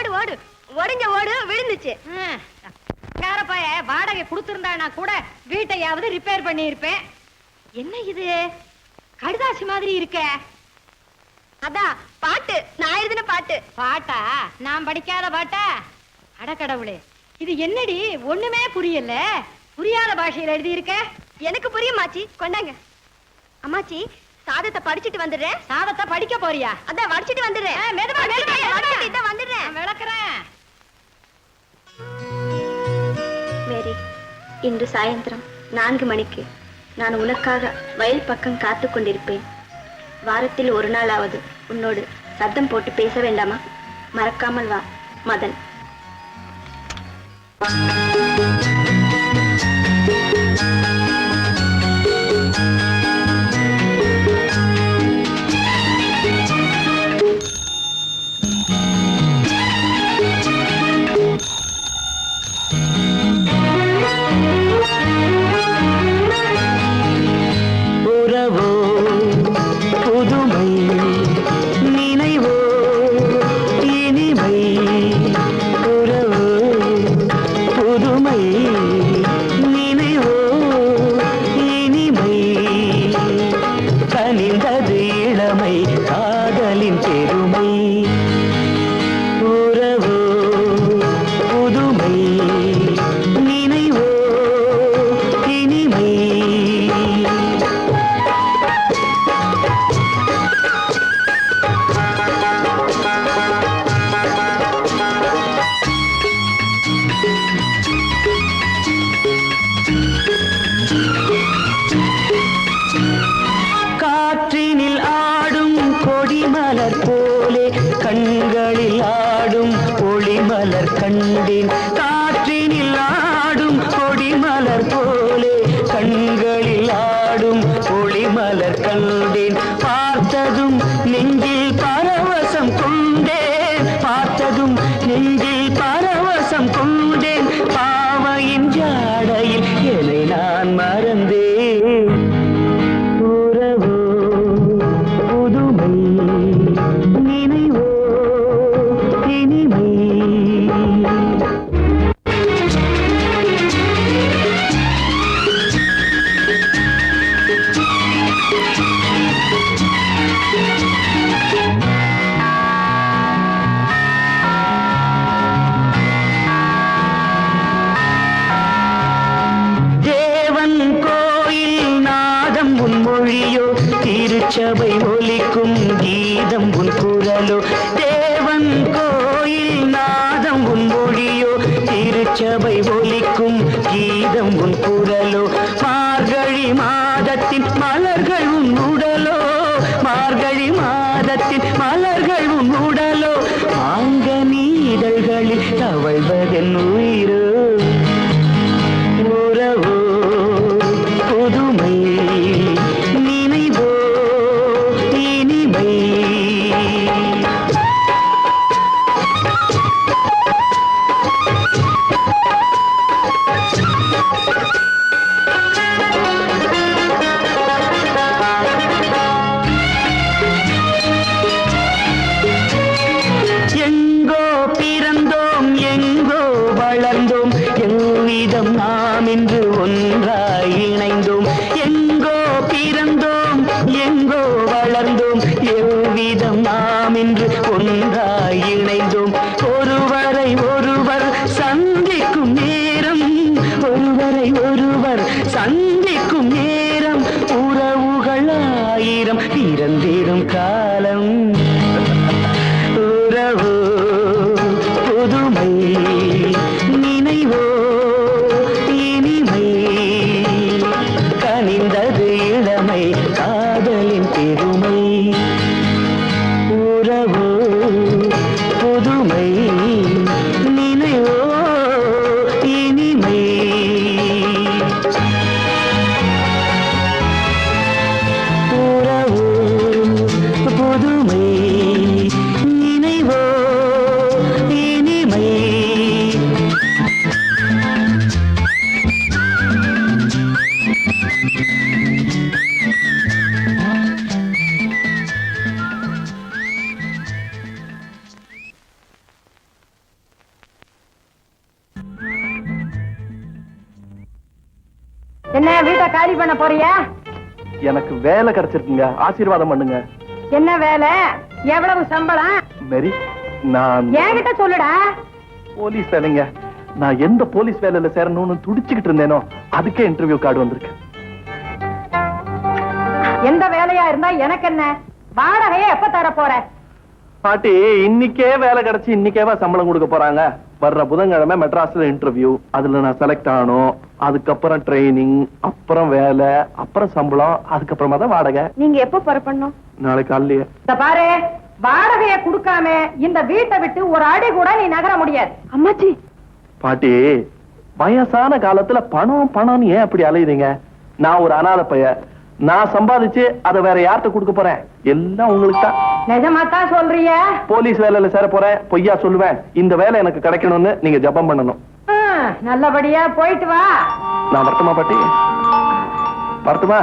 ஓடு ஓடு உடஞ்ச ஓடு விழுந்துச்சு. காரப்பாய வாடகை கொடுத்திருந்தா கூட வீட்டையாவது ரிப்பேர் பண்ணி இருப்பேன். என்ன இது கடுதாசி மாதிரி இருக்க? அதான் பாட்டு, நான் எழுதின பாட்டு. பாட்டா? நான் படிக்காத பாட்டா? அடக்கடவுளே, இது என்னடி ஒண்ணுமே புரியல. புரியாத பாஷையில எழுதி இருக்க. எனக்கு புரியுமாச்சி, கொண்டாங்க. அம்மாச்சி, சாதத்தை படிச்சுட்டு வந்துடுறேன். சாதத்தை படிக்க போறியா? அதான் வடிச்சிட்டு வந்துடுறேன். மெதுவா வடிச்சிட்டு வந்துடுறேன். விளக்குறேன். மேரி, இன்று சாயந்தரம் 4 மணிக்கு நான் உனக்காக வயல் பக்கம் காத்து கொண்டிருப்பேன். வாரத்தில் ஒரு நாளாவது உன்னோடு சத்தம் போட்டு பேச வேண்டாமா? மறக்காமல் வா. மதன். எங்கோ பிறந்தோம் எங்கோ வளர்ந்தோம் என்ன வீட்டை காலி பண்ண போறியா? எனக்கு வேலை கிடைச்சிருக்குங்க, ஆசீர்வாதம் பண்ணுங்க. என்ன வேலை? எவ்வளவு சம்பளம்? மேரி, நான் என்கிட்ட சொல்லுடா. போலீஸ் வேலைங்க. நான் எந்த போலீஸ் வேலையில சேரணும்னு துடிச்சுக்கிட்டு இருந்தேனோ அதுக்கே இன்டர்வியூ கார்டு வந்திருக்கு. எந்த வேலையா இருந்தா எனக்கு என்ன? வாடகையை எப்ப தர போற? பாட்டி, இன்னைக்கே வேலை கிடைச்சு இன்னைக்கேவா சம்பளம் கொடுக்க போறாங்க? வர்ற புதன்கிழமை மெட்ராஸ்ல இன்டர்வியூ, அதுல நான் செலக்ட் ஆகணும். அதுக்கப்புறம் ட்ரைனிங், அப்புறம் வேலை, அப்புறம் சம்பளம், அதுக்கப்புறமா தான் வாடகை. நீங்க எப்ப புறப்படணும்? நாளைக்கு காலையிலேயே. இந்த பாரு, வாடகையை கொடுக்காம இந்த வீட்டை விட்டு ஒரு அடி கூட நீ நகர முடியாது. அம்மாச்சி. பாட்டி, வயசான காலத்துல பணம் பணம்னு ஏன் அப்படி அலையுறீங்க? நான் ஒரு அனாதை பையன். நான் சம்பாதிச்சு அதை வேற யார்கிட்ட கொடுக்க போறேன்? எல்லாம் உங்களுக்கு தான். நிஜமா தான் சொல்றிய? போலீஸ் வேலையில சேர போறேன், பொய்யா சொல்லுவேன். இந்த வேலை எனக்கு கிடைக்கணும்னு நீங்க ஜெபம் பண்ணணும். நல்லபடியா போயிட்டு வா. நான் வரட்டுமா பாட்டி? வரட்டுமா?